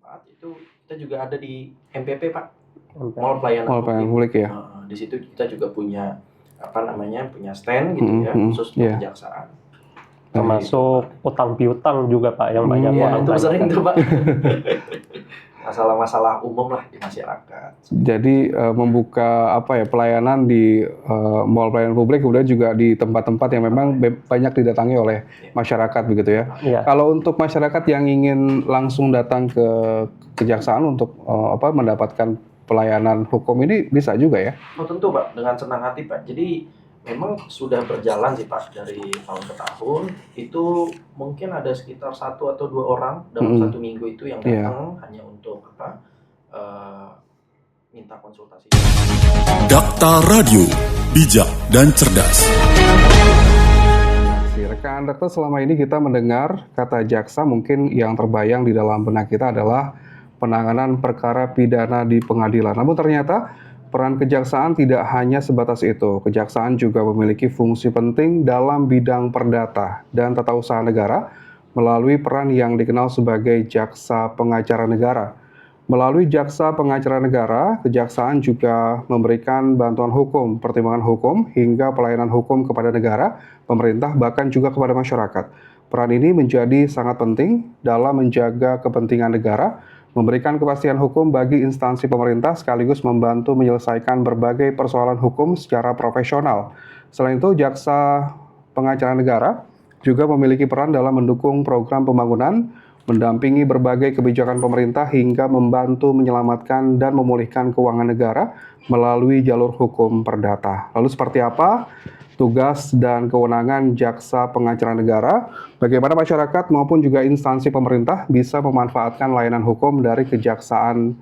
tempat itu kita juga ada di MPP Pak, Mall Pelayanan Publik ya. Di situ kita juga punya punya stand gitu ya, khusus untuk kejaksaan. Termasuk utang piutang juga Pak yang banyak orang itu sering tuh Pak. Masalah-masalah umum lah di masyarakat. Jadi membuka pelayanan di mall pelayanan publik, kemudian juga di tempat-tempat yang memang banyak didatangi oleh masyarakat begitu ya. Kalau untuk masyarakat yang ingin langsung datang ke kejaksaan untuk mendapatkan pelayanan hukum ini bisa juga ya? Oh tentu Pak, dengan senang hati Pak. Jadi memang sudah berjalan sih Pak dari tahun ke tahun. Itu mungkin ada sekitar 1 atau 2 orang dalam 1 minggu itu yang datang hanya untuk minta konsultasi. Dakta Radio, bijak dan cerdas. Rekan Dakta, selama ini kita mendengar kata jaksa, mungkin yang terbayang di dalam benak kita adalah penanganan perkara pidana di pengadilan. Namun ternyata peran kejaksaan tidak hanya sebatas itu. Kejaksaan juga memiliki fungsi penting dalam bidang perdata dan tata usaha negara melalui peran yang dikenal sebagai jaksa pengacara negara. Melalui jaksa pengacara negara, kejaksaan juga memberikan bantuan hukum, pertimbangan hukum, hingga pelayanan hukum kepada negara, pemerintah, bahkan juga kepada masyarakat. Peran ini menjadi sangat penting dalam menjaga kepentingan negara, memberikan kepastian hukum bagi instansi pemerintah, sekaligus membantu menyelesaikan berbagai persoalan hukum secara profesional. Selain itu, jaksa pengacara negara juga memiliki peran dalam mendukung program pembangunan, mendampingi berbagai kebijakan pemerintah, hingga membantu menyelamatkan dan memulihkan keuangan negara melalui jalur hukum perdata. Lalu seperti apa tugas dan kewenangan jaksa pengacara negara? Bagaimana masyarakat maupun juga instansi pemerintah bisa memanfaatkan layanan hukum dari kejaksaan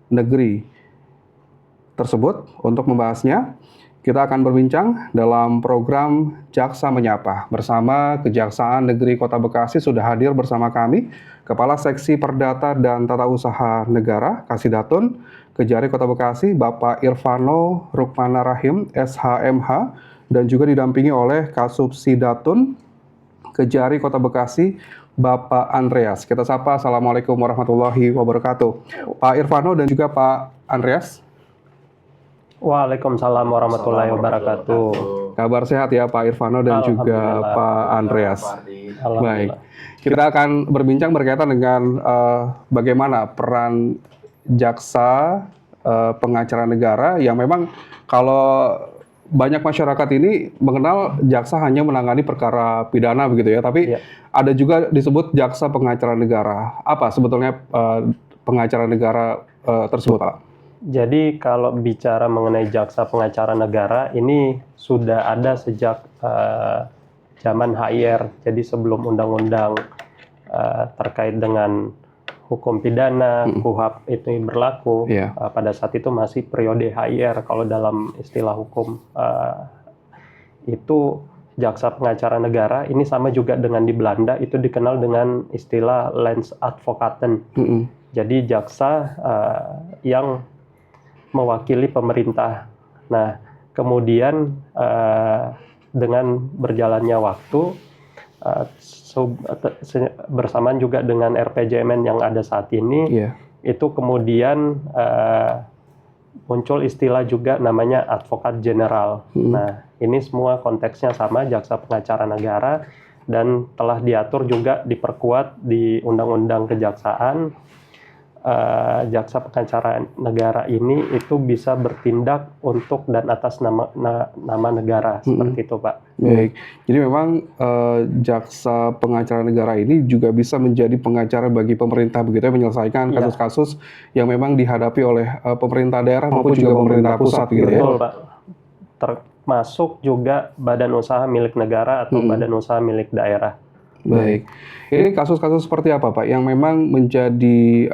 negeri tersebut? Untuk membahasnya, kita akan berbincang dalam program Jaksa Menyapa. Bersama Kejaksaan Negeri Kota Bekasi sudah hadir bersama kami Kepala Seksi Perdata dan Tata Usaha Negara Kasidatun Kejari Kota Bekasi, Bapak Irvano Rukmana Rahim, SHMH, dan juga didampingi oleh Kasubsidatun Kejari Kota Bekasi, Bapak Andreas. Kita sapa, Assalamualaikum warahmatullahi wabarakatuh. Pak Irvano dan juga Pak Andreas. Waalaikumsalam warahmatullahi wabarakatuh. Kabar sehat ya Pak Irvano dan juga Pak Andreas. Baik, kita akan berbincang berkaitan dengan bagaimana peran jaksa pengacara negara yang memang kalau banyak masyarakat ini mengenal jaksa hanya menangani perkara pidana begitu ya, tapi ada juga disebut jaksa pengacara negara. Apa sebetulnya pengacara negara tersebut Pak? Jadi kalau bicara mengenai jaksa pengacara negara ini sudah ada sejak zaman HIR. Jadi sebelum undang-undang terkait dengan hukum pidana, KUHP itu berlaku, pada saat itu masih periode HIR. Kalau dalam istilah hukum itu jaksa pengacara negara ini sama juga dengan di Belanda itu dikenal dengan istilah Landsadvocaten. Jadi jaksa yang mewakili pemerintah. Nah, kemudian dengan berjalannya waktu, bersamaan juga dengan RPJMN yang ada saat ini, itu kemudian muncul istilah juga namanya advokat general. Nah, ini semua konteksnya sama, jaksa pengacara negara, dan telah diatur juga diperkuat di Undang-Undang Kejaksaan. Jaksa pengacara negara ini itu bisa bertindak untuk dan atas nama negara, seperti itu Pak. Baik, jadi memang jaksa pengacara negara ini juga bisa menjadi pengacara bagi pemerintah begitu ya, menyelesaikan kasus-kasus yang memang dihadapi oleh pemerintah daerah maupun juga pemerintah pusat gitu ya. Betul Pak, termasuk juga badan usaha milik negara atau badan usaha milik daerah. Baik, ini kasus-kasus seperti apa Pak yang memang menjadi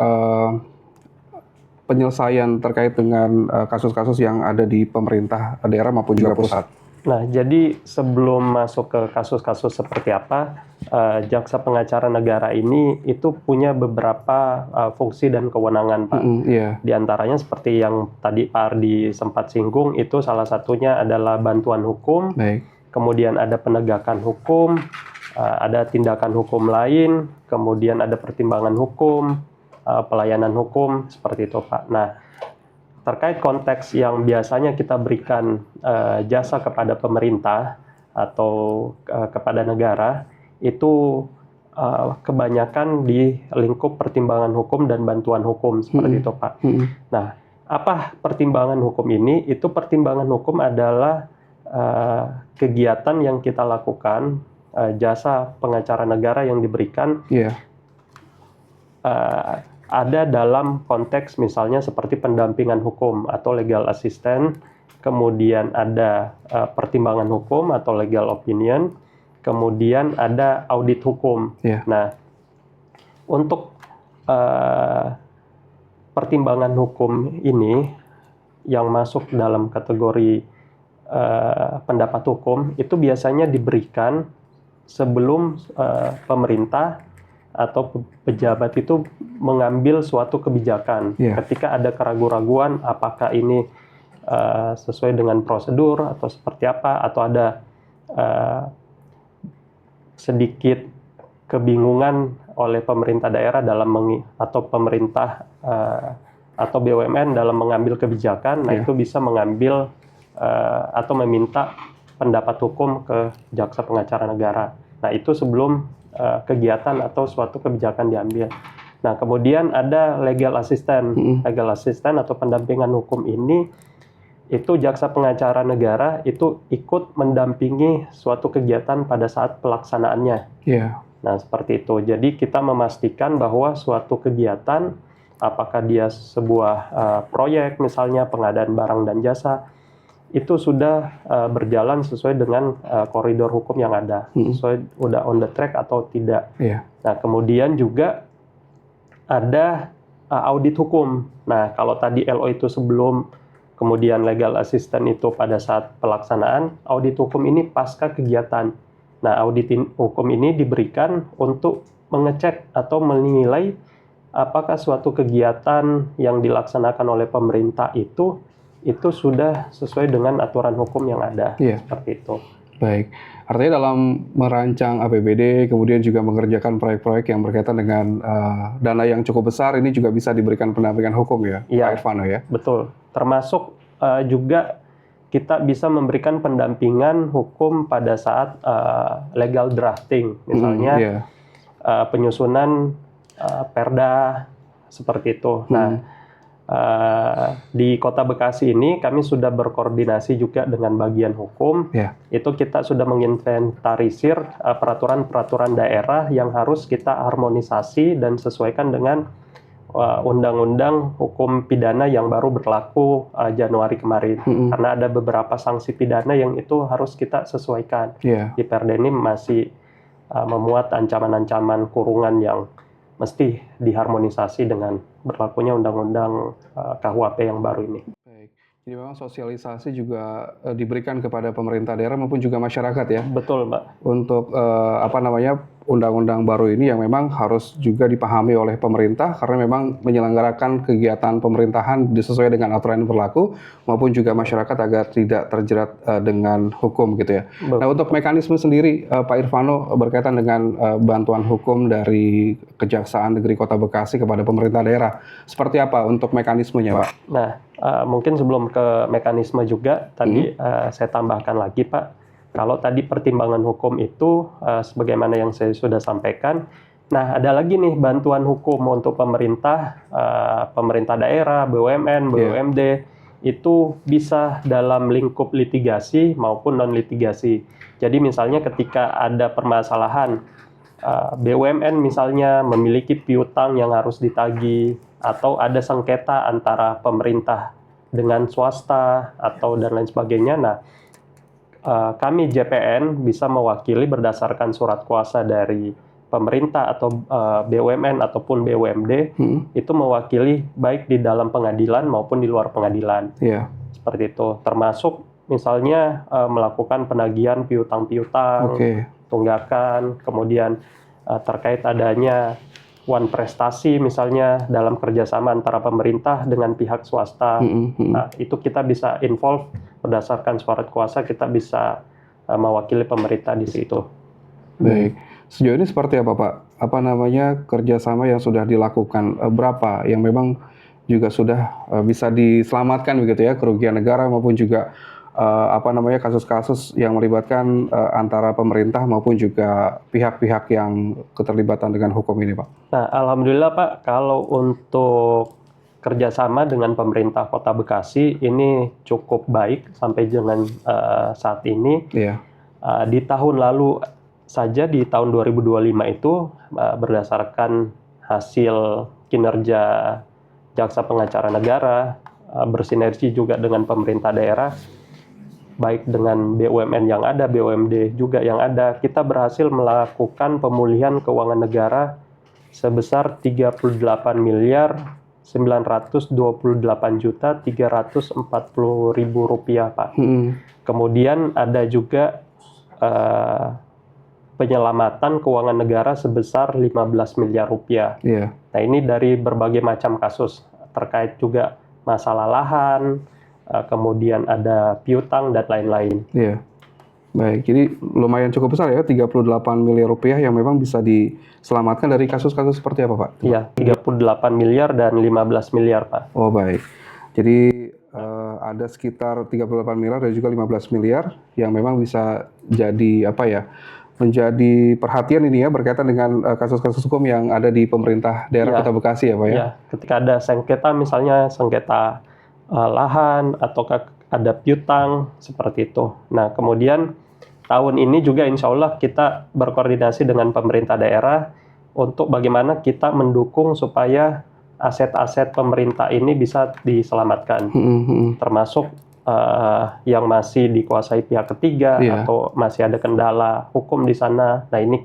penyelesaian terkait dengan kasus-kasus yang ada di pemerintah daerah maupun juga pusat? Nah, jadi sebelum masuk ke kasus-kasus seperti apa, jaksa pengacara negara ini itu punya beberapa fungsi dan kewenangan Pak. Di antaranya seperti yang tadi Pak Ardi sempat singgung, itu salah satunya adalah bantuan hukum, kemudian ada penegakan hukum, ada tindakan hukum lain, kemudian ada pertimbangan hukum, pelayanan hukum seperti itu, Pak. Nah, terkait konteks yang biasanya kita berikan jasa kepada pemerintah atau kepada negara, itu kebanyakan di lingkup pertimbangan hukum dan bantuan hukum seperti itu, Pak. Nah, apa pertimbangan hukum ini? Itu pertimbangan hukum adalah kegiatan yang kita lakukan, jasa pengacara negara yang diberikan, ada dalam konteks misalnya seperti pendampingan hukum atau legal assistance, kemudian ada pertimbangan hukum atau legal opinion, kemudian ada audit hukum. Nah, untuk pertimbangan hukum ini yang masuk dalam kategori pendapat hukum itu biasanya diberikan sebelum pemerintah atau pejabat itu mengambil suatu kebijakan. Ketika ada keraguan-raguan apakah ini sesuai dengan prosedur atau seperti apa, atau ada sedikit kebingungan oleh pemerintah daerah atau pemerintah atau BUMN dalam mengambil kebijakan, nah itu bisa mengambil atau meminta pendapat hukum ke jaksa pengacara negara. Nah, itu sebelum kegiatan atau suatu kebijakan diambil. Nah, kemudian ada legal assistant. Legal assistant atau pendampingan hukum ini, itu jaksa pengacara negara itu ikut mendampingi suatu kegiatan pada saat pelaksanaannya. Nah, seperti itu. Jadi, kita memastikan bahwa suatu kegiatan, apakah dia sebuah proyek, misalnya pengadaan barang dan jasa, itu sudah berjalan sesuai dengan koridor hukum yang ada, sesuai udah on the track atau tidak. Nah, kemudian juga ada audit hukum. Nah, kalau tadi LO itu sebelum, kemudian legal assistant itu pada saat pelaksanaan, audit hukum ini pasca kegiatan. Nah, audit hukum ini diberikan untuk mengecek atau menilai apakah suatu kegiatan yang dilaksanakan oleh pemerintah itu sudah sesuai dengan aturan hukum yang ada, seperti itu. Baik, artinya dalam merancang APBD, kemudian juga mengerjakan proyek-proyek yang berkaitan dengan dana yang cukup besar, ini juga bisa diberikan pendampingan hukum ya, Pak Irvano ya? Betul, termasuk juga kita bisa memberikan pendampingan hukum pada saat legal drafting, misalnya penyusunan perda, seperti itu. Nah, di Kota Bekasi ini kami sudah berkoordinasi juga dengan bagian hukum. Itu kita sudah menginventarisir peraturan-peraturan daerah yang harus kita harmonisasi dan sesuaikan dengan undang-undang hukum pidana yang baru berlaku Januari kemarin. Karena ada beberapa sanksi pidana yang itu harus kita sesuaikan. Di Perda ini masih memuat ancaman-ancaman kurungan yang mesti diharmonisasi dengan berlakunya undang-undang KUHP yang baru ini. Baik. Jadi memang sosialisasi juga diberikan kepada pemerintah daerah maupun juga masyarakat ya. Betul, Mbak. Untuk undang-undang baru ini yang memang harus juga dipahami oleh pemerintah karena memang menyelenggarakan kegiatan pemerintahan sesuai dengan aturan yang berlaku maupun juga masyarakat agar tidak terjerat dengan hukum gitu ya. Nah, untuk mekanisme sendiri Pak Irvano berkaitan dengan bantuan hukum dari Kejaksaan Negeri Kota Bekasi kepada pemerintah daerah, seperti apa untuk mekanismenya, Pak? Nah, mungkin sebelum ke mekanisme juga tadi saya tambahkan lagi, Pak. Kalau tadi pertimbangan hukum itu sebagaimana yang saya sudah sampaikan, nah ada lagi nih bantuan hukum untuk pemerintah, pemerintah daerah, BUMN, BUMD, itu bisa dalam lingkup litigasi maupun non-litigasi. Jadi misalnya ketika ada permasalahan, BUMN misalnya memiliki piutang yang harus ditagih, atau ada sengketa antara pemerintah dengan swasta, atau dan lain sebagainya, nah kami JPN bisa mewakili berdasarkan surat kuasa dari pemerintah atau BUMN ataupun BUMD, itu mewakili baik di dalam pengadilan maupun di luar pengadilan. Seperti itu. Termasuk misalnya melakukan penagihan piutang-piutang, tunggakan, kemudian terkait adanya prestasi misalnya dalam kerjasama antara pemerintah dengan pihak swasta. Nah, itu kita bisa involve berdasarkan surat kuasa, kita bisa mewakili pemerintah di situ. Baik. Sejauh ini seperti apa Pak kerjasama yang sudah dilakukan, berapa yang memang juga sudah bisa diselamatkan begitu ya, kerugian negara maupun juga kasus-kasus yang melibatkan antara pemerintah maupun juga pihak-pihak yang keterlibatan dengan hukum ini, Pak? Nah, alhamdulillah Pak, kalau untuk kerjasama dengan pemerintah Kota Bekasi ini cukup baik sampai dengan saat ini. Iya. Di tahun lalu saja, di tahun 2025 itu berdasarkan hasil kinerja Jaksa Pengacara Negara, bersinergi juga dengan pemerintah daerah, baik dengan BUMN yang ada, BUMD juga yang ada, kita berhasil melakukan pemulihan keuangan negara sebesar 38.928.340.000 rupiah, Pak. Kemudian ada juga penyelamatan keuangan negara sebesar 15 miliar rupiah. Yeah. Nah, ini dari berbagai macam kasus terkait juga masalah lahan, kemudian ada piutang dan lain-lain. Iya. Baik, jadi lumayan cukup besar ya, 38 miliar rupiah yang memang bisa diselamatkan dari kasus-kasus seperti apa, Pak? Iya, 38 miliar dan 15 miliar, Pak. Oh, baik. Jadi ada sekitar 38 miliar dan juga 15 miliar yang memang bisa jadi menjadi perhatian ini ya, berkaitan dengan kasus-kasus hukum yang ada di pemerintah daerah Kota Bekasi ya, Pak ya? Iya, ketika ada sengketa, misalnya sengketa lahan atau ada piutang seperti itu. Nah, kemudian tahun ini juga insya Allah kita berkoordinasi dengan pemerintah daerah untuk bagaimana kita mendukung supaya aset-aset pemerintah ini bisa diselamatkan, termasuk yang masih dikuasai pihak ketiga atau masih ada kendala hukum di sana. Nah, ini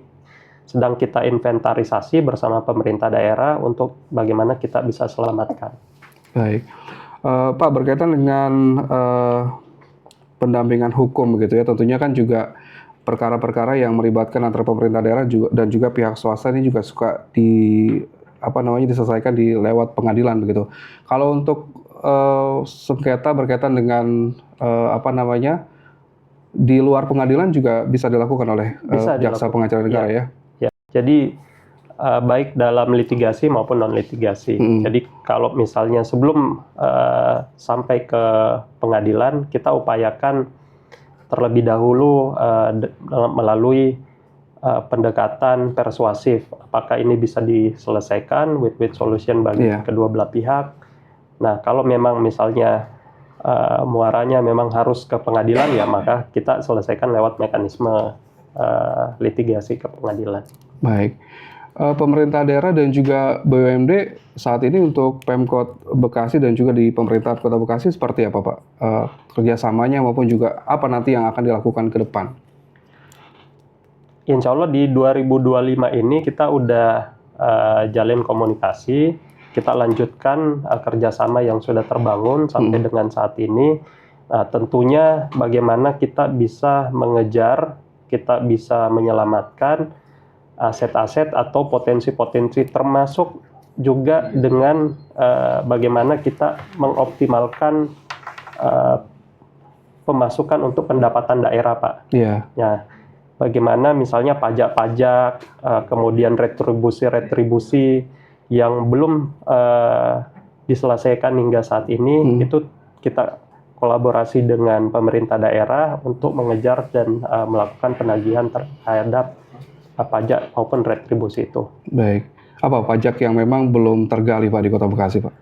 sedang kita inventarisasi bersama pemerintah daerah untuk bagaimana kita bisa selamatkan. Baik. Pak, berkaitan dengan pendampingan hukum begitu ya, tentunya kan juga perkara-perkara yang melibatkan antara pemerintah daerah dan juga pihak swasta ini juga suka diselesaikan di lewat pengadilan begitu. Kalau untuk sengketa berkaitan dengan di luar pengadilan juga bisa dilakukan oleh Jaksa Pengacara Negara ya? Ya, jadi baik dalam litigasi maupun non-litigasi. Jadi kalau misalnya sebelum sampai ke pengadilan, kita upayakan terlebih dahulu melalui pendekatan persuasif. Apakah ini bisa diselesaikan with solution bagi kedua belah pihak. Nah, kalau memang misalnya muaranya memang harus ke pengadilan, ya maka kita selesaikan lewat mekanisme litigasi ke pengadilan. Baik. Pemerintah daerah dan juga BUMD saat ini untuk Pemkot Bekasi dan juga di pemerintah Kota Bekasi seperti apa, Pak? Kerjasamanya maupun juga apa nanti yang akan dilakukan ke depan? Insya Allah di 2025 ini kita udah jalin komunikasi, kita lanjutkan kerjasama yang sudah terbangun sampai dengan saat ini. Nah, tentunya bagaimana kita bisa mengejar, kita bisa menyelamatkan aset-aset atau potensi-potensi, termasuk juga dengan bagaimana kita mengoptimalkan pemasukan untuk pendapatan daerah, Pak. Iya. Ya, bagaimana misalnya pajak-pajak, kemudian retribusi-retribusi yang belum diselesaikan hingga saat ini, itu kita kolaborasi dengan pemerintah daerah untuk mengejar dan melakukan penagihan terhadap pajak maupun retribusi itu. Baik. Apa pajak yang memang belum tergali, Pak, di Kota Bekasi, Pak?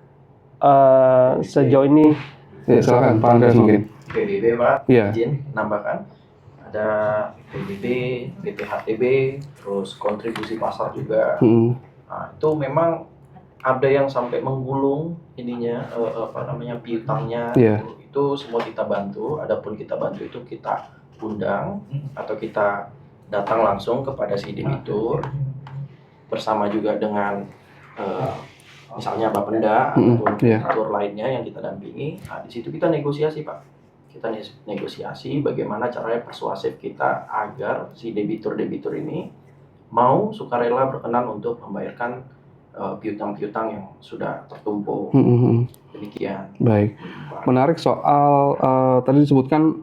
Sejauh ini, silakan Pak Andreas mungkin. PBB, Pak, Iya. izin nambahkan. Ada PBB, BPHTB, terus kontribusi pasar juga. Nah, itu memang ada yang sampai menggulung ininya, piutangnya. Itu semua kita bantu. Adapun kita bantu itu kita undang atau kita datang langsung kepada si debitur bersama juga dengan misalnya Bapenda ataupun debitur lainnya yang kita dampingi. Nah, di situ kita negosiasi, Pak. Kita negosiasi bagaimana caranya persuasif kita agar si debitur-debitur ini mau sukarela berkenan untuk membayarkan piutang-piutang yang sudah tertumpuk. Demikian. Baik. Menarik soal tadi disebutkan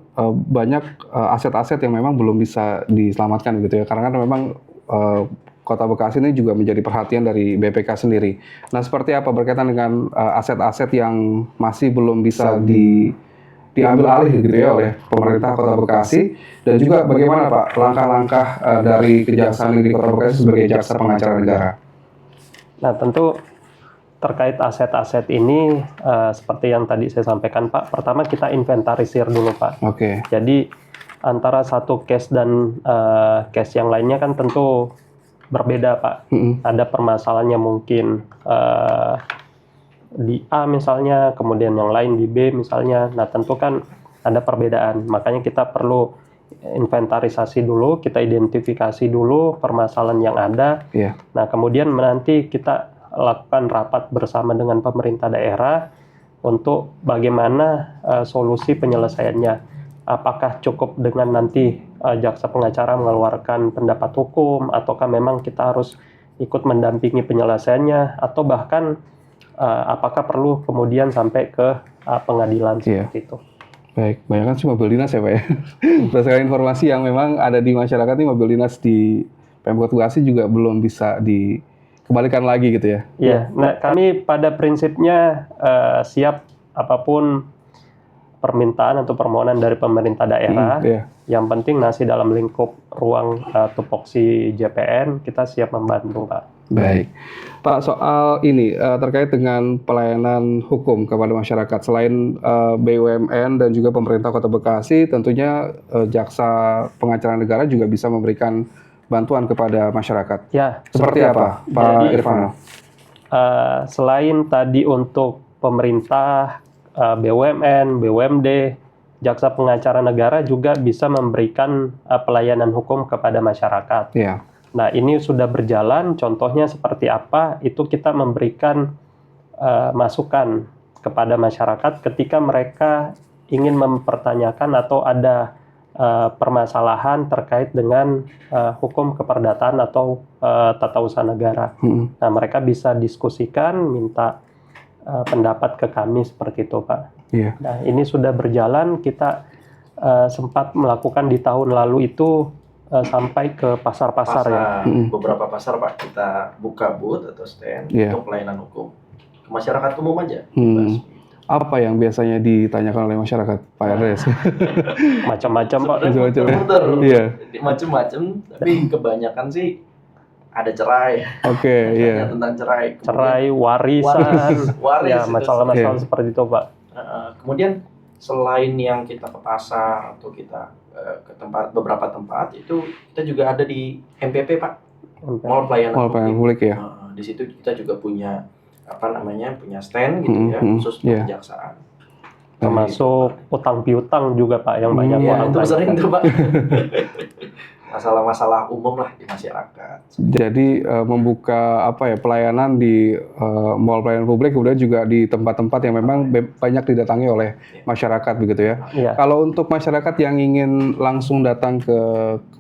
banyak aset-aset yang memang belum bisa diselamatkan gitu ya. Karena kan memang Kota Bekasi ini juga menjadi perhatian dari BPK sendiri. Nah, seperti apa berkaitan dengan aset-aset yang masih belum bisa diambil alih gitu ya oleh pemerintah Kota Bekasi, dan juga bagaimana Pak langkah-langkah dari Kejaksaan Negeri Kota Bekasi sebagai jaksa pengacara negara? Nah, tentu terkait aset-aset ini seperti yang tadi saya sampaikan Pak, pertama kita inventarisir dulu Pak. Oke. Jadi antara satu case dan case yang lainnya kan tentu berbeda Pak. Ada permasalahannya mungkin di A misalnya, kemudian yang lain di B misalnya. Nah tentu kan ada perbedaan, makanya kita perlu inventarisasi dulu, kita identifikasi dulu permasalahan yang ada. Nah kemudian nanti kita lakukan rapat bersama dengan pemerintah daerah untuk bagaimana solusi penyelesaiannya. Apakah cukup dengan nanti jaksa pengacara mengeluarkan pendapat hukum, ataukah memang kita harus ikut mendampingi penyelesaiannya, atau bahkan apakah perlu kemudian sampai ke pengadilan seperti itu. Baik, banyak kan sih mobil dinas ya Pak ya. Berdasarkan informasi yang memang ada di masyarakat ini, mobil dinas di Pemkot Bekasi juga belum bisa dikembalikan lagi gitu ya. Iya, nah kami pada prinsipnya siap apapun permintaan atau permohonan dari pemerintah daerah. Yang penting masih dalam lingkup ruang tupoksi JPN, kita siap membantu Pak. Baik, Pak, soal ini terkait dengan pelayanan hukum kepada masyarakat, selain BUMN dan juga pemerintah Kota Bekasi, tentunya jaksa pengacara negara juga bisa memberikan bantuan kepada masyarakat. Ya, seperti apa, Pak Irfan? Selain tadi untuk pemerintah, BUMN, BUMD, jaksa pengacara negara juga bisa memberikan pelayanan hukum kepada masyarakat. Nah, ini sudah berjalan, contohnya seperti apa, itu kita memberikan masukan kepada masyarakat ketika mereka ingin mempertanyakan atau ada permasalahan terkait dengan hukum keperdataan atau tata usaha negara. Nah, mereka bisa diskusikan, minta pendapat ke kami seperti itu, Pak. Nah, ini sudah berjalan, kita sempat melakukan di tahun lalu itu sampai ke pasar-pasar ya. Beberapa pasar Pak, kita buka booth atau stand untuk pelayanan hukum ke masyarakat umum aja. Apa yang biasanya ditanyakan oleh masyarakat, Pak Ernest? Macam-macam Pak. Macam-macam, tapi kebanyakan sih ada cerai. Tentang cerai, warisan, ya masalah-masalah seperti itu Pak. Kemudian selain yang kita ke pasar atau kita ke beberapa tempat, itu kita juga ada di MPP Pak, Mall Pelayanan Publik ya. Di situ kita juga punya punya stand gitu ya, khusus untuk kejaksaan. Termasuk utang piutang juga Pak, yang banyak orang itu sering tuh Pak. Masalah-masalah umum lah di masyarakat. Jadi membuka pelayanan di mall pelayanan publik, kemudian juga di tempat-tempat yang memang banyak didatangi oleh masyarakat begitu ya. Kalau untuk masyarakat yang ingin langsung datang ke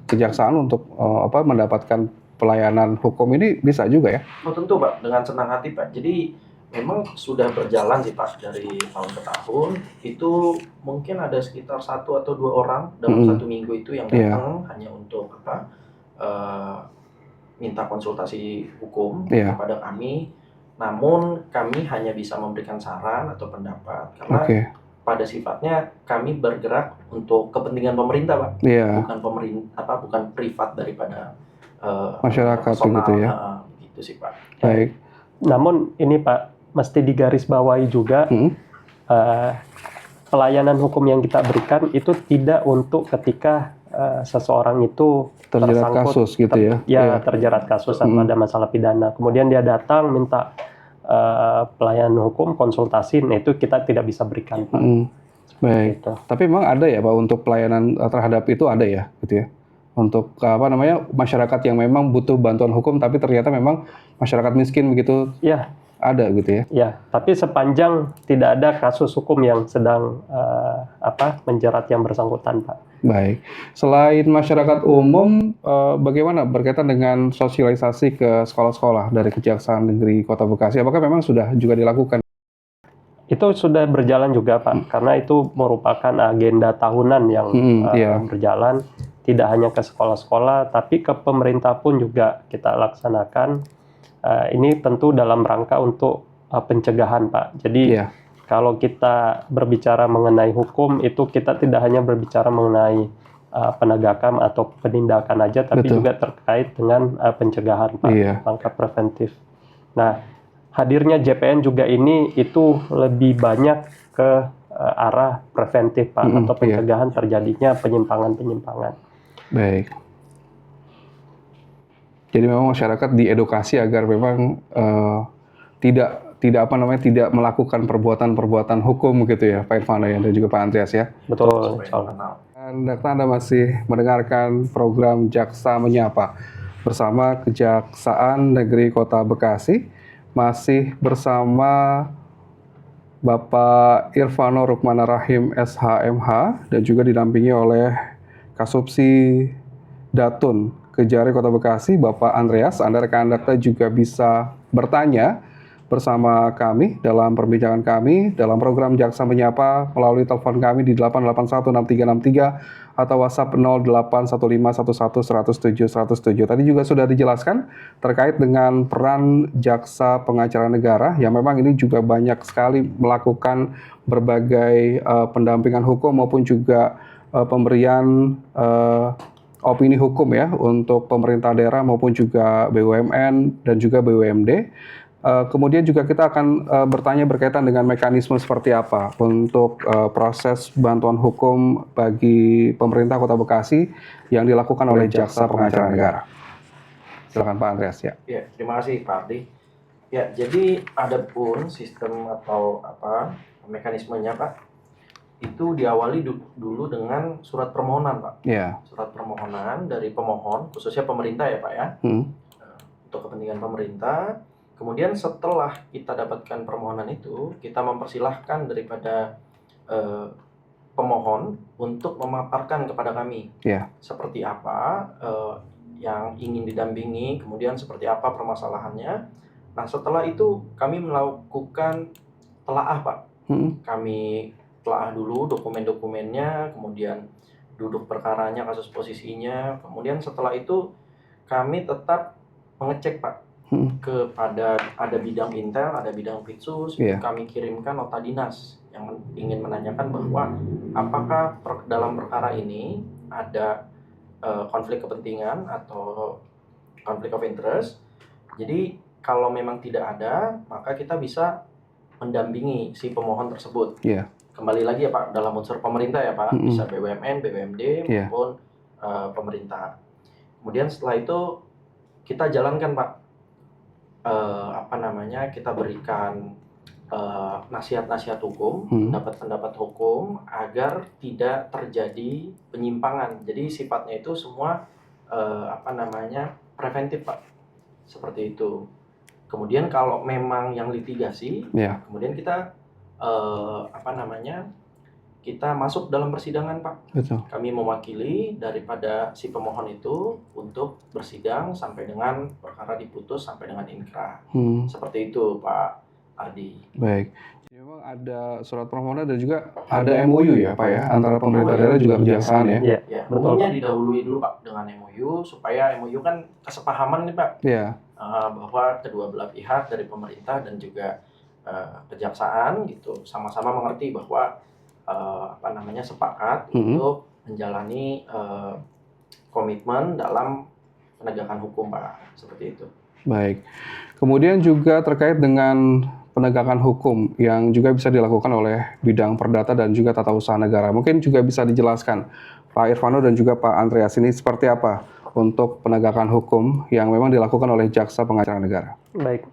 kejaksaan untuk mendapatkan pelayanan hukum ini bisa juga ya? Oh tentu Pak, dengan senang hati Pak. Jadi memang sudah berjalan sih Pak dari tahun ke tahun. Itu mungkin ada sekitar 1 atau 2 orang dalam 1 minggu itu yang datang hanya untuk minta konsultasi hukum kepada kami. Namun kami hanya bisa memberikan saran atau pendapat karena pada sifatnya kami bergerak untuk kepentingan pemerintah Pak, bukan privat daripada masyarakat begitu ya. Gitu sih Pak. Baik. Namun ini Pak, mesti digarisbawahi juga pelayanan hukum yang kita berikan itu tidak untuk ketika seseorang itu terjerat kasus gitu ya. Terjerat kasus atau ada masalah pidana. Kemudian dia datang minta pelayanan hukum, konsultasi, nah itu kita tidak bisa berikan Pak. Baik. Gitu. Tapi memang ada ya Pak untuk pelayanan terhadap itu ada ya gitu ya. Untuk masyarakat yang memang butuh bantuan hukum tapi ternyata memang masyarakat miskin begitu. Ada gitu ya. Ya, tapi sepanjang tidak ada kasus hukum yang sedang menjerat yang bersangkutan, Pak. Baik. Selain masyarakat umum, bagaimana berkaitan dengan sosialisasi ke sekolah-sekolah dari Kejaksaan Negeri Kota Bekasi? Apakah memang sudah juga dilakukan? Itu sudah berjalan juga, Pak. Karena itu merupakan agenda tahunan yang berjalan. tidak hanya ke sekolah-sekolah, tapi ke pemerintah pun juga kita laksanakan. Ini tentu dalam rangka untuk pencegahan, Pak. Jadi kalau kita berbicara mengenai hukum, itu kita tidak hanya berbicara mengenai penegakan atau penindakan aja, tapi juga terkait dengan pencegahan, Pak, langkah preventif. Nah, hadirnya JPN juga ini itu lebih banyak ke arah preventif, Pak, atau pencegahan terjadinya penyimpangan-penyimpangan. Baik. Jadi memang masyarakat diedukasi agar memang tidak melakukan perbuatan-perbuatan hukum gitu ya, Pak Irvano ya, dan juga Pak Andreas ya. Betul. Dan Anda masih mendengarkan program Jaksa Menyapa bersama Kejaksaan Negeri Kota Bekasi, masih bersama Bapak Irvano Rukmana Rahim SHMH dan juga didampingi oleh Kasubsi Datun Kejari Kota Bekasi, Bapak Andreas. Anda rekan Anda juga bisa bertanya bersama kami dalam perbincangan kami dalam program Jaksa Menyapa melalui telepon kami di 8816363 atau WhatsApp 081511107107. Tadi juga sudah dijelaskan terkait dengan peran Jaksa Pengacara Negara yang memang ini juga banyak sekali melakukan berbagai pendampingan hukum maupun juga pemberian opini hukum ya untuk pemerintah daerah maupun juga BUMN dan juga BUMD. Kemudian juga kita akan bertanya berkaitan dengan mekanisme seperti apa untuk proses bantuan hukum bagi pemerintah Kota Bekasi yang dilakukan oleh Jaksa Pengacara Negara. Silakan Pak Andreas ya. Ya, terima kasih Pak Ardi. Ya, jadi ada pun sistem atau mekanismenya Pak, itu diawali dulu dengan surat permohonan Pak. Surat permohonan dari pemohon, khususnya pemerintah ya Pak ya, untuk kepentingan pemerintah. Kemudian setelah kita dapatkan permohonan itu, kita mempersilahkan daripada pemohon untuk memaparkan kepada kami seperti apa yang ingin didampingi, kemudian seperti apa permasalahannya. Nah, setelah itu kami melakukan telaah Pak. Kami telaah dulu dokumen-dokumennya, kemudian duduk perkaranya, kasus posisinya. Kemudian setelah itu kami tetap mengecek Pak kepada ada bidang intel, ada bidang pitsus. Kami kirimkan nota dinas yang ingin menanyakan bahwa apakah dalam perkara ini ada konflik kepentingan atau konflik of interest. Jadi kalau memang tidak ada, maka kita bisa mendampingi si pemohon tersebut. Kembali lagi ya Pak, dalam unsur pemerintah ya Pak, bisa BUMN, BUMD maupun pemerintah. Kemudian setelah itu kita jalankan Pak, kita berikan nasihat-nasihat hukum, pendapat-pendapat hukum agar tidak terjadi penyimpangan. Jadi sifatnya itu semua preventif Pak, seperti itu. Kemudian kalau memang yang litigasi, kemudian kita kita masuk dalam persidangan Pak. Kami mewakili daripada si pemohon itu untuk bersidang sampai dengan perkara diputus sampai dengan inkrah. Seperti itu Pak Ardi. Baik. Memang ada surat permohonan dan juga ada MOU ya Pak ya, antara pemerintah daerah juga kejaksaan ya. Ya, umumnya didahului dulu Pak dengan MOU, supaya MOU kan kesepahaman nih Pak. Bahwa kedua belah pihak dari pemerintah dan juga kejaksaan gitu sama-sama mengerti bahwa sepakat untuk menjalani komitmen dalam penegakan hukum Pak, seperti itu. Baik. Kemudian juga terkait dengan penegakan hukum yang juga bisa dilakukan oleh bidang perdata dan juga tata usaha negara. Mungkin juga bisa dijelaskan Pak Irvano dan juga Pak Andreas ini seperti apa untuk penegakan hukum yang memang dilakukan oleh Jaksa Pengacara Negara. Baik.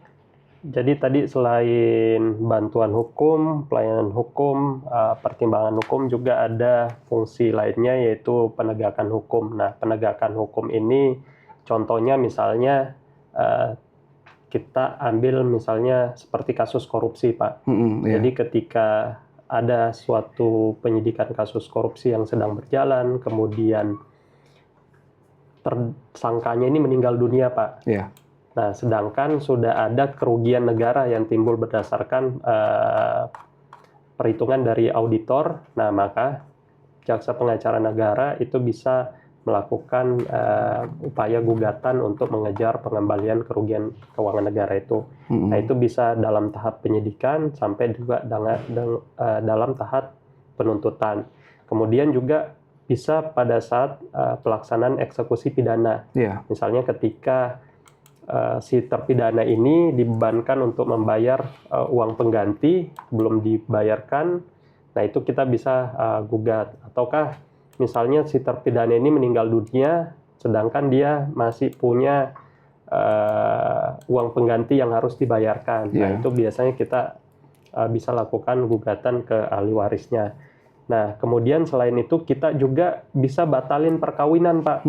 Jadi tadi selain bantuan hukum, pelayanan hukum, pertimbangan hukum, juga ada fungsi lainnya yaitu penegakan hukum. Nah, penegakan hukum ini contohnya misalnya kita ambil misalnya seperti kasus korupsi Pak. Jadi ketika ada suatu penyidikan kasus korupsi yang sedang berjalan, kemudian tersangkanya ini meninggal dunia Pak. Nah, sedangkan sudah ada kerugian negara yang timbul berdasarkan perhitungan dari auditor. Nah, maka Jaksa Pengacara Negara itu bisa melakukan upaya gugatan untuk mengejar pengembalian kerugian keuangan negara itu. Nah, itu bisa dalam tahap penyidikan sampai juga dalam tahap penuntutan. Kemudian juga bisa pada saat pelaksanaan eksekusi pidana. Misalnya ketika si terpidana ini dibebankan untuk membayar uang pengganti belum dibayarkan, nah itu kita bisa gugat. Ataukah misalnya si terpidana ini meninggal dunia, sedangkan dia masih punya uang pengganti yang harus dibayarkan. Nah, itu biasanya kita bisa lakukan gugatan ke ahli warisnya. Nah, kemudian selain itu kita juga bisa batalin perkawinan, Pak.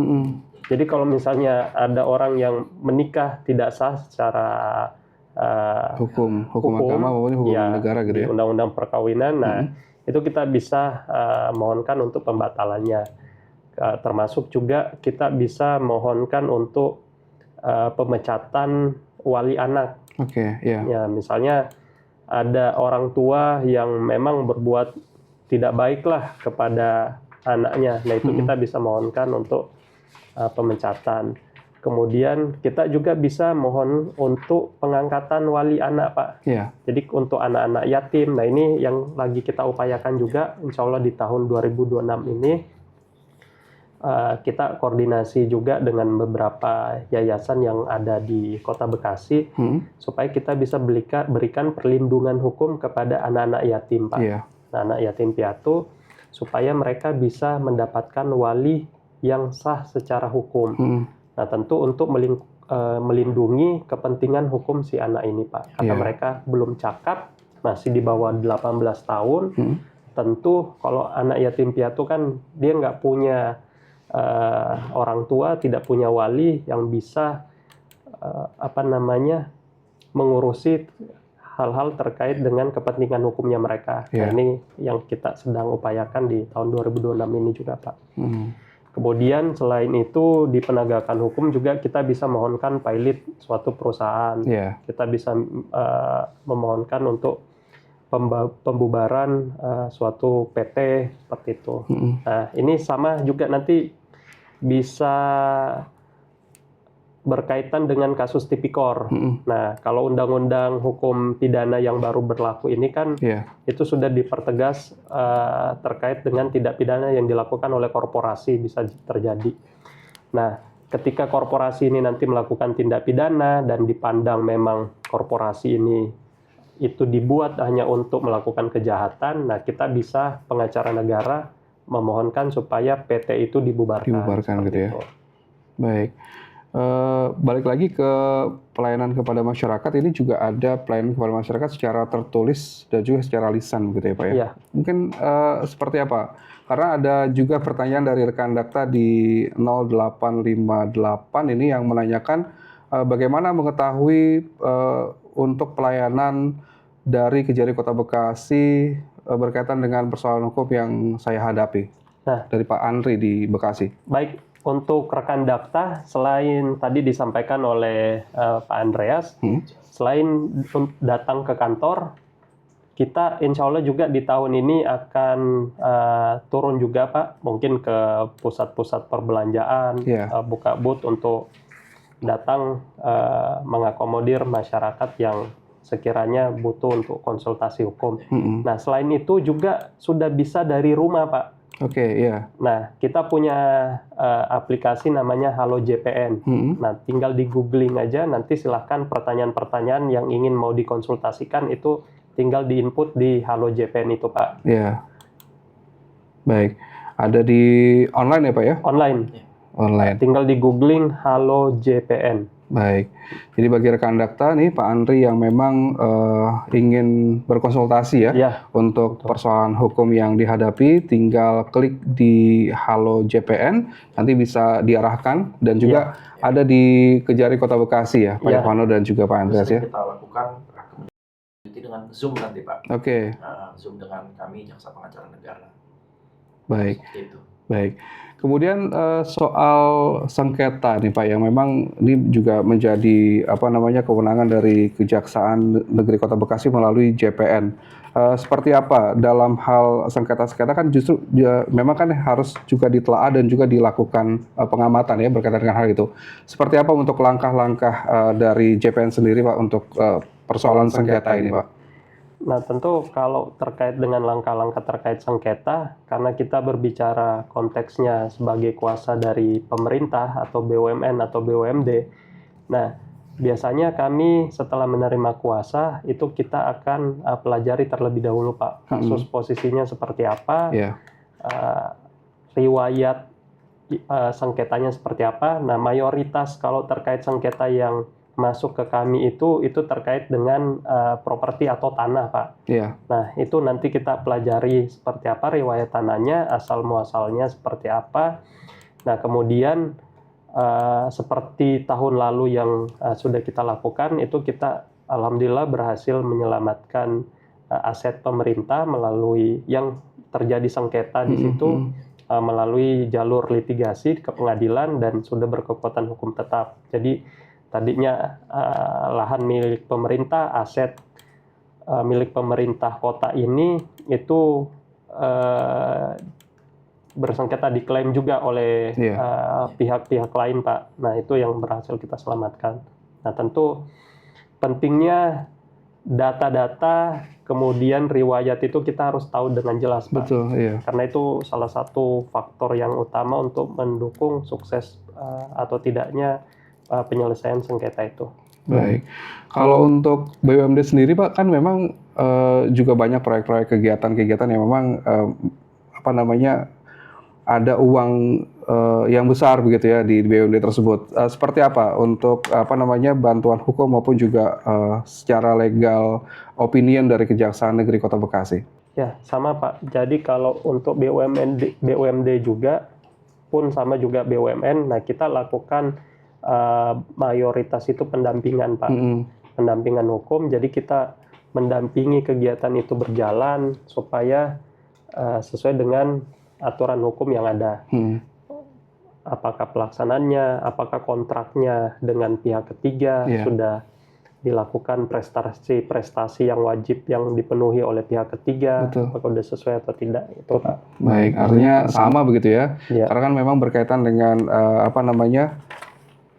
Jadi kalau misalnya ada orang yang menikah tidak sah secara hukum agama maupun hukum negara gitu ya. Undang-undang perkawinan, nah itu kita bisa mohonkan untuk pembatalannya. Termasuk juga kita bisa mohonkan untuk pemecatan wali anak. Ya, misalnya ada orang tua yang memang berbuat tidak baiklah kepada anaknya. Nah, itu kita bisa mohonkan untuk pemecatan. Kemudian kita juga bisa mohon untuk pengangkatan wali anak, Pak. Jadi untuk anak-anak yatim, nah ini yang lagi kita upayakan juga, insya Allah di tahun 2026 ini kita koordinasi juga dengan beberapa yayasan yang ada di Kota Bekasi, supaya kita bisa berikan perlindungan hukum kepada anak-anak yatim, Pak. Anak yatim piatu, supaya mereka bisa mendapatkan wali yang sah secara hukum. Nah, tentu untuk melindungi kepentingan hukum si anak ini, Pak. Karena mereka belum cakap, masih di bawah 18 tahun. Tentu kalau anak yatim piatu kan dia nggak punya orang tua, tidak punya wali yang bisa mengurusi hal-hal terkait dengan kepentingan hukumnya mereka. Nah, ini yang kita sedang upayakan di tahun 2026 ini juga, Pak. Kemudian selain itu di penegakan hukum juga kita bisa mohonkan pilot suatu perusahaan. Kita bisa memohonkan untuk pembubaran suatu PT seperti itu. Nah, ini sama juga nanti bisa berkaitan dengan kasus tipikor. Nah, kalau undang-undang hukum pidana yang baru berlaku ini kan itu sudah dipertegas terkait dengan tindak pidana yang dilakukan oleh korporasi bisa terjadi. Nah, ketika korporasi ini nanti melakukan tindak pidana dan dipandang memang korporasi ini itu dibuat hanya untuk melakukan kejahatan, nah kita bisa pengacara negara memohonkan supaya PT itu dibubarkan gitu ya. Itu. Baik. Balik lagi ke pelayanan kepada masyarakat, ini juga ada pelayanan kepada masyarakat secara tertulis dan juga secara lisan gitu ya, Pak ya? Mungkin seperti apa? Karena ada juga pertanyaan dari rekan Dakta di 0858 ini yang menanyakan bagaimana mengetahui untuk pelayanan dari Kejari Kota Bekasi berkaitan dengan persoalan hukum yang saya hadapi. Dari Pak Andri di Bekasi. Baik. Untuk rekan Dakta, selain tadi disampaikan oleh Pak Andreas, selain datang ke kantor, kita insya Allah juga di tahun ini akan turun juga, Pak, mungkin ke pusat-pusat perbelanjaan, buka booth untuk datang mengakomodir masyarakat yang sekiranya butuh untuk konsultasi hukum. Nah, selain itu juga sudah bisa dari rumah, Pak. Nah, kita punya aplikasi namanya Halo JPN. Nah, tinggal di googling aja, nanti silahkan pertanyaan-pertanyaan yang ingin mau dikonsultasikan itu tinggal di-input di Halo JPN itu, Pak. Baik. Ada di online ya, Pak ya? Online. Tinggal di googling Halo JPN. Baik. Jadi bagi rekan Dakta nih, Pak Andri yang memang ingin berkonsultasi untuk persoalan hukum yang dihadapi, tinggal klik di Halo JPN, nanti bisa diarahkan dan juga ada di Kejari Kota Bekasi ya, Pak Irvano dan juga Pak Andreas ya. Kita lakukan dengan Zoom nanti, Pak. Zoom dengan kami Jaksa Pengacara Negara. Baik. Itu. Baik. Kemudian soal sengketa nih Pak, yang memang ini juga menjadi kewenangan dari Kejaksaan Negeri Kota Bekasi melalui JPN. Seperti apa dalam hal sengketa-sengketa kan justru memang kan harus juga ditelaah dan juga dilakukan pengamatan ya berkaitan dengan hal itu. Seperti apa untuk langkah-langkah dari JPN sendiri Pak untuk persoalan sengketa ini Pak? Nah, tentu kalau terkait dengan langkah-langkah terkait sengketa, karena kita berbicara konteksnya sebagai kuasa dari pemerintah atau BUMN atau BUMD. Nah, biasanya kami setelah menerima kuasa, itu kita akan pelajari terlebih dahulu, Pak. Kasus posisinya seperti apa, riwayat sengketanya seperti apa. Nah, mayoritas kalau terkait sengketa yang masuk ke kami itu terkait dengan properti atau tanah, Pak. Nah, itu nanti kita pelajari seperti apa riwayat tanahnya, asal muasalnya seperti apa. Nah, kemudian seperti tahun lalu yang sudah kita lakukan, itu kita alhamdulillah berhasil menyelamatkan aset pemerintah melalui yang terjadi sengketa di situ melalui jalur litigasi ke pengadilan dan sudah berkekuatan hukum tetap. Jadi tadinya lahan milik pemerintah, aset milik pemerintah kota ini itu bersengketa diklaim juga oleh pihak-pihak lain, Pak. Nah, itu yang berhasil kita selamatkan. Nah, tentu pentingnya data-data, kemudian riwayat itu kita harus tahu dengan jelas, Pak. Betul, iya. Karena itu salah satu faktor yang utama untuk mendukung sukses atau tidaknya penyelesaian sengketa itu. Baik. Kalau untuk BUMD sendiri Pak, kan memang juga banyak proyek-proyek kegiatan-kegiatan yang memang ada uang yang besar begitu ya di BUMD tersebut. Seperti apa untuk bantuan hukum maupun juga secara legal opinion dari Kejaksaan Negeri Kota Bekasi? Ya, sama Pak. Jadi kalau untuk BUMD juga pun sama juga BUMN, nah kita lakukan mayoritas itu pendampingan, Pak. Pendampingan hukum, jadi kita mendampingi kegiatan itu berjalan supaya sesuai dengan aturan hukum yang ada. Apakah pelaksananya, apakah kontraknya dengan pihak ketiga sudah dilakukan prestasi-prestasi yang wajib yang dipenuhi oleh pihak ketiga, apakah sudah sesuai atau tidak, itu Pak. Baik, artinya sama begitu ya. Karena kan memang berkaitan dengan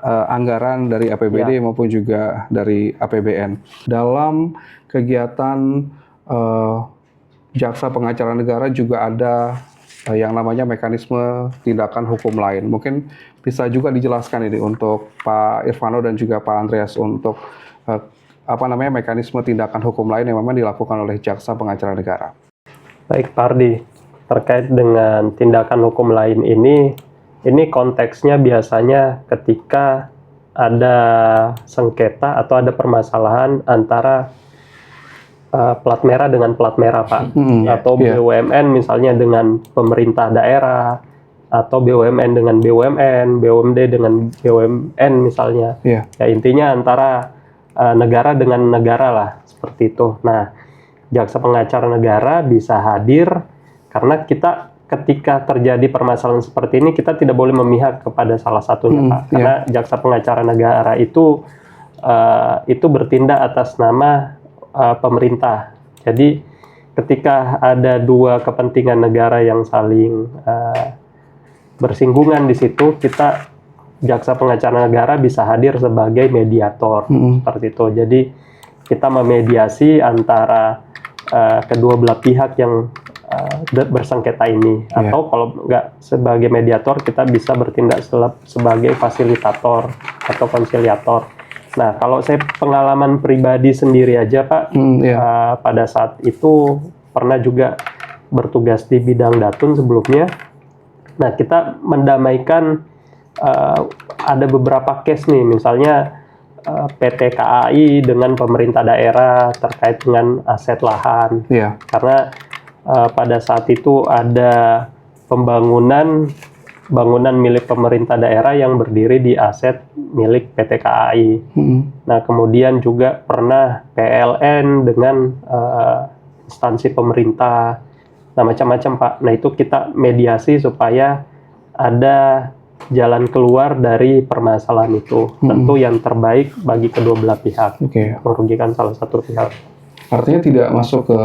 anggaran dari APBD maupun juga dari APBN. Dalam kegiatan Jaksa Pengacara Negara juga ada yang namanya mekanisme tindakan hukum lain. Mungkin bisa juga dijelaskan ini untuk Pak Irvano dan juga Pak Andreas untuk mekanisme tindakan hukum lain yang memang dilakukan oleh Jaksa Pengacara Negara. Baik, Pak Ardi. Terkait dengan tindakan hukum lain ini konteksnya biasanya ketika ada sengketa atau ada permasalahan antara plat merah dengan plat merah, Pak. Atau BUMN misalnya dengan pemerintah daerah, atau BUMN dengan BUMN, BUMD dengan BUMN misalnya. Ya, intinya antara negara dengan negara lah, seperti itu. Nah, Jaksa Pengacara Negara bisa hadir karena kita ketika terjadi permasalahan seperti ini, kita tidak boleh memihak kepada salah satunya, Pak. Karena Jaksa Pengacara Negara itu bertindak atas nama pemerintah. Jadi ketika ada dua kepentingan negara yang saling bersinggungan di situ, Jaksa Pengacara Negara bisa hadir sebagai mediator, seperti itu. Jadi kita memediasi antara kedua belah pihak yang bersengketa ini, atau kalau nggak sebagai mediator, kita bisa bertindak sebagai fasilitator atau konsiliator. Nah, kalau saya pengalaman pribadi sendiri aja, Pak, pada saat itu pernah juga bertugas di bidang datun sebelumnya. Nah, kita mendamaikan ada beberapa case nih, misalnya PT KAI dengan pemerintah daerah terkait dengan aset lahan, karena pada saat itu ada bangunan milik pemerintah daerah yang berdiri di aset milik PT KAI. Nah, kemudian juga pernah PLN dengan instansi pemerintah. Nah, macam-macam, Pak. Nah, itu kita mediasi supaya ada jalan keluar dari permasalahan itu. Tentu yang terbaik bagi kedua belah pihak, merugikan salah satu pihak. Artinya tidak masuk ke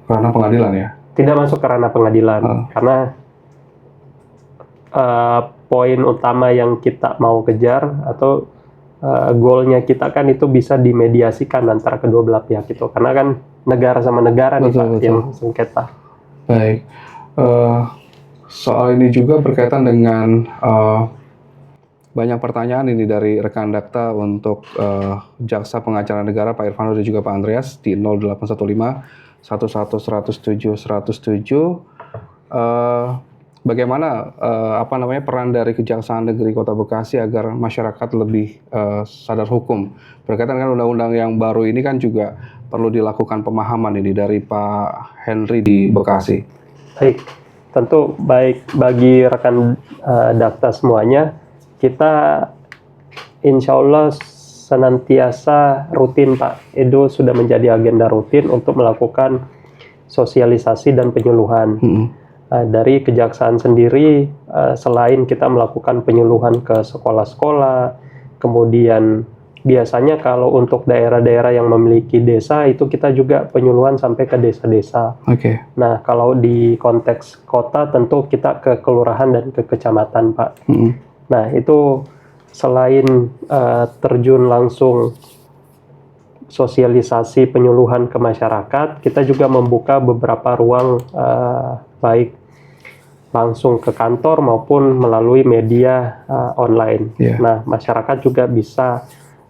ranah pengadilan ya? Tidak masuk ke ranah pengadilan, karena poin utama yang kita mau kejar atau goalnya kita kan itu bisa dimediasikan antara kedua belah pihak itu, karena kan negara sama negara nih Pak yang sengketa. Baik, soal ini juga berkaitan dengan banyak pertanyaan ini dari rekan Dakta untuk Jaksa Pengacara Negara Pak Irfano dan juga Pak Andreas di 0815 11 107 107. Bagaimana peran dari Kejaksaan Negeri Kota Bekasi agar masyarakat lebih sadar hukum? Berkaitan dengan undang-undang yang baru ini kan juga perlu dilakukan pemahaman ini dari Pak Henry di Bekasi. Baik, tentu baik bagi rekan Dakta semuanya, kita insya Allah senantiasa rutin Pak, itu sudah menjadi agenda rutin untuk melakukan sosialisasi dan penyuluhan. Dari kejaksaan sendiri, selain kita melakukan penyuluhan ke sekolah-sekolah, kemudian biasanya kalau untuk daerah-daerah yang memiliki desa, itu kita juga penyuluhan sampai ke desa-desa. Nah, kalau di konteks kota, tentu kita ke kelurahan dan ke kecamatan, Pak. Nah, itu selain terjun langsung sosialisasi penyuluhan ke masyarakat, kita juga membuka beberapa ruang baik langsung ke kantor maupun melalui media online. Nah, masyarakat juga bisa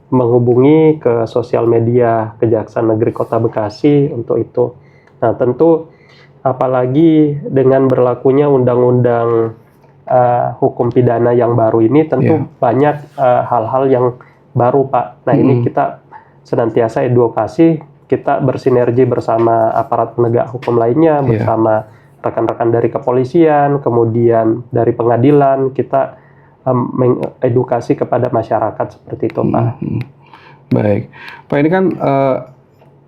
menghubungi ke sosial media Kejaksaan Negeri Kota Bekasi untuk itu. Nah, tentu apalagi dengan berlakunya undang-undang hukum pidana yang baru ini, tentu banyak hal-hal yang baru, Pak. Nah, ini kita senantiasa edukasi, kita bersinergi bersama aparat penegak hukum lainnya, bersama rekan-rekan dari kepolisian, kemudian dari pengadilan, kita mengedukasi kepada masyarakat seperti itu, Pak. Baik, Pak, ini kan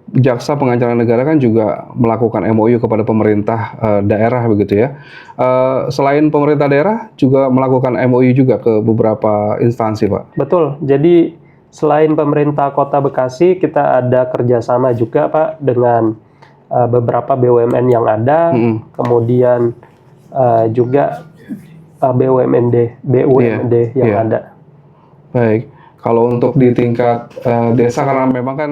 Jaksa Pengacara Negara kan juga melakukan MOU kepada pemerintah daerah begitu ya. Selain pemerintah daerah juga melakukan MOU juga ke beberapa instansi, Pak. Betul. Jadi selain pemerintah Kota Bekasi, kita ada kerjasama juga, Pak, dengan beberapa BUMN yang ada, kemudian juga BUMD yang ada. Baik. Kalau untuk di tingkat desa, karena memang kan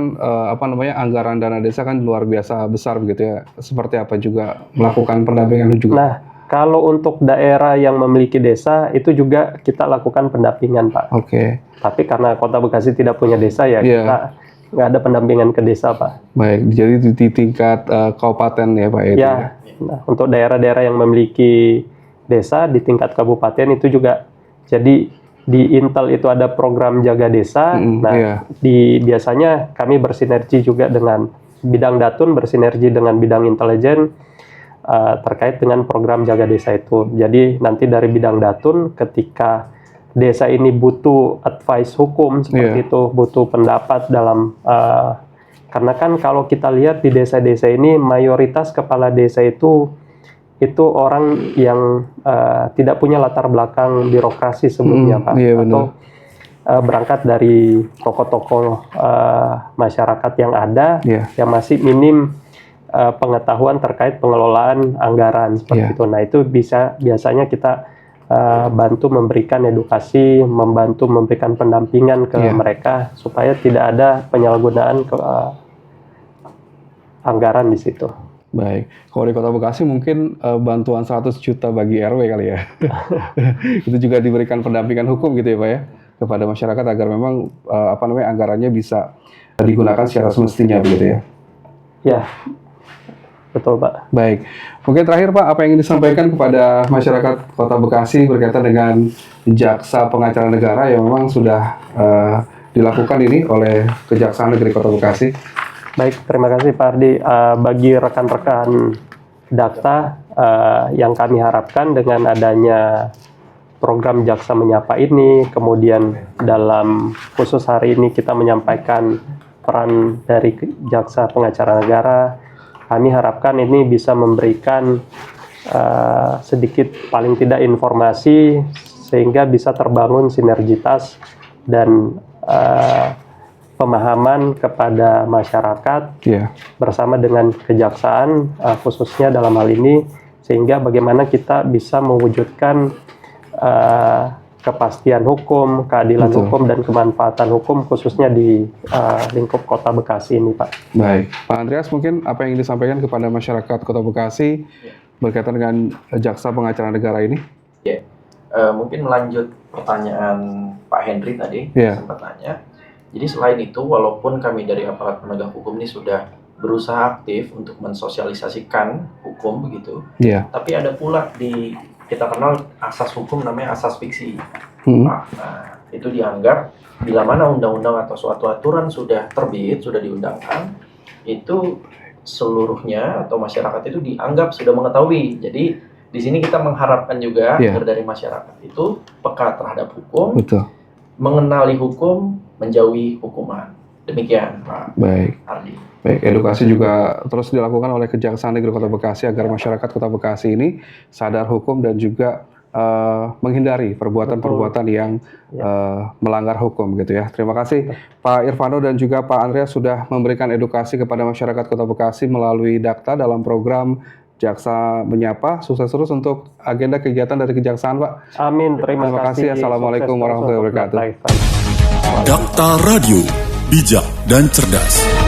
anggaran dana desa kan luar biasa besar begitu ya. Seperti apa juga melakukan pendampingan juga? Nah, kalau untuk daerah yang memiliki desa itu juga kita lakukan pendampingan, Pak. Tapi karena Kota Bekasi tidak punya desa ya, kita nggak ada pendampingan ke desa, Pak. Baik, jadi di tingkat kabupaten ya, Pak. Nah, untuk daerah-daerah yang memiliki desa di tingkat kabupaten itu juga. Jadi di Intel itu ada program jaga desa. Biasanya kami bersinergi juga dengan bidang Datun, bersinergi dengan bidang intelijen terkait dengan program jaga desa itu. Jadi nanti dari bidang Datun, ketika desa ini butuh advice hukum seperti itu, butuh pendapat dalam karena kan kalau kita lihat di desa-desa ini mayoritas kepala desa itu orang yang tidak punya latar belakang birokrasi sebelumnya, Pak, atau berangkat dari tokoh-tokoh masyarakat yang ada yang masih minim pengetahuan terkait pengelolaan anggaran seperti itu. Nah, itu biasanya kita bantu memberikan edukasi, membantu memberikan pendampingan ke mereka supaya tidak ada penyalahgunaan anggaran di situ. Baik, kalau di Kota Bekasi mungkin bantuan 100 juta bagi RW kali ya. Itu juga diberikan pendampingan hukum gitu ya, Pak ya, kepada masyarakat agar memang anggarannya bisa digunakan secara semestinya begitu ya. Ya, betul, Pak. Baik, mungkin terakhir Pak, apa yang ingin disampaikan kepada masyarakat Kota Bekasi berkaitan dengan Jaksa Pengacara Negara yang memang sudah dilakukan ini oleh Kejaksaan Negeri Kota Bekasi? Baik, terima kasih Pak Ardi. Bagi rekan-rekan Dakta, yang kami harapkan dengan adanya program Jaksa Menyapa ini, kemudian dalam khusus hari ini kita menyampaikan peran dari Jaksa Pengacara Negara, kami harapkan ini bisa memberikan sedikit paling tidak informasi sehingga bisa terbangun sinergitas dan pemahaman kepada masyarakat bersama dengan kejaksaan khususnya dalam hal ini, sehingga bagaimana kita bisa mewujudkan kepastian hukum, keadilan hukum, dan kemanfaatan hukum khususnya di lingkup Kota Bekasi ini, Pak. Baik, Pak Andreas, mungkin apa yang disampaikan kepada masyarakat Kota Bekasi berkaitan dengan jaksa pengacara negara ini? Mungkin melanjut pertanyaan Pak Henry tadi, sempat tanya. Jadi selain itu, walaupun kami dari aparat penegak hukum ini sudah berusaha aktif untuk mensosialisasikan hukum begitu, tapi ada pula kita kenal asas hukum namanya asas fiksi. Nah, itu dianggap bila mana undang-undang atau suatu aturan sudah terbit, sudah diundangkan, itu seluruhnya atau masyarakat itu dianggap sudah mengetahui. Jadi di sini kita mengharapkan juga dari masyarakat itu peka terhadap hukum, mengenali hukum, menjauhi hukuman. Demikian, Pak Ardi. Baik, edukasi juga terus dilakukan oleh Kejaksaan Negeri Kota Bekasi agar masyarakat Kota Bekasi ini sadar hukum dan juga menghindari perbuatan-perbuatan yang melanggar hukum gitu ya. Terima kasih Pak Irvano dan juga Pak Andreas sudah memberikan edukasi kepada masyarakat Kota Bekasi melalui Dakta dalam program Jaksa Menyapa. Sukses terus untuk agenda kegiatan dari Kejaksaan, Pak. Amin. Terima kasih. Assalamualaikum warahmatullahi wabarakatuh. Dakta Radio, bijak dan cerdas.